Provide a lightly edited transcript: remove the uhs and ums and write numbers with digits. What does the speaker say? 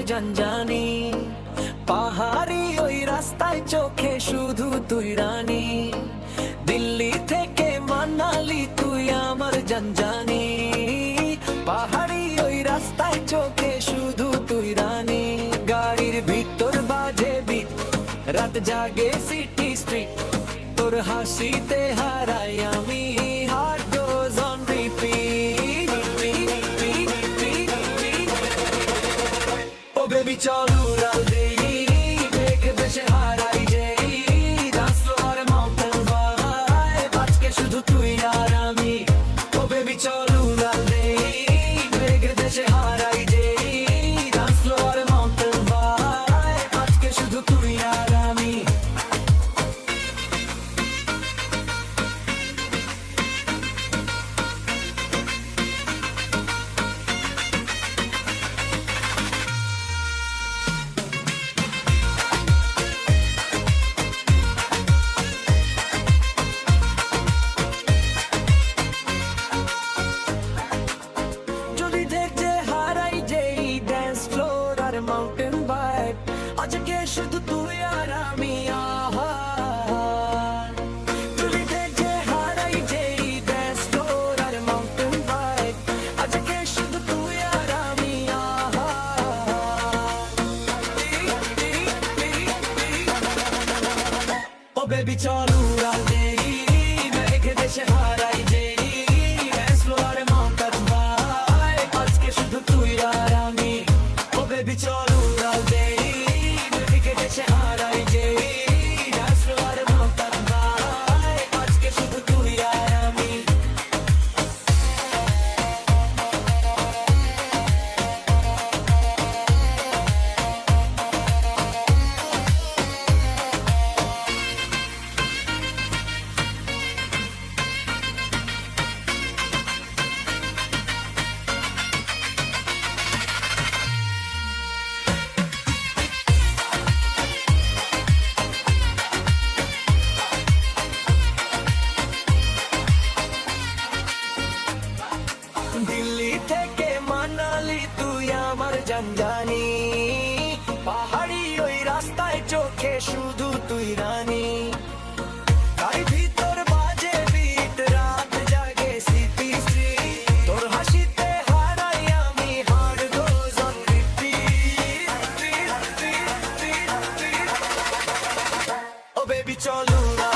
জানজানি, পাহাড়ি ওই রাস্তায় চোখে শুধু তুই রানী। দিল্লি থেকে মানালি তুই আমার জানজানি, পাহাড়ি ওই রাস্তায় চোখে শুধু তুই রানী। গাড়ির ভিতর বাজে বিট, রাত জাগে সিটি স্ট্রিট, তোর হাসিতে হারাই আমি। Heart goes on repeat. Oh baby চল উড়াল দেই, মেঘ দেশে হারাই যাই, dance floor mountain vibe, আজকে শুধু তুই আর আমি। Oh baby চল উড়াল দেই, মেঘ দেশে হারাই যাই, dance floor mountain vibe, আজকে শুধু তুই আর আমি। মাউন্টেন ভাইব, আজকে শুধু তুই আর আমি। আহা তুই দেখে হারাই যেই ড্যান্স ফ্লোর আর মাউন্টেন ভাইব, আজকে শুধু তুই আর আমি। আহা ও বেবি চল উড়াল দেই, মেঘ দেশে হারাই যেই ড্যান্স ফ্লোর মাউন্টেন ভাইব, আজকে শুধু তুই আর আমি। Baby চল উড়াল দেই, মেঘ দেশে হারাই যাই, dance floor mountain vibe, আজকে শুধু তুই আর আমি। দিল্লি থেকে মানালি তুই আমার জানজানি, পাহাড়ি ওই রাস্তায় চোখে শুধু তুই রানী। তার ভিতর বাজে বিট, রাত জাগে সিটি স্ট্রিট, তোর হাসিতে হারাই আমি। Heart goes on repeat. Oh baby চল উড়াল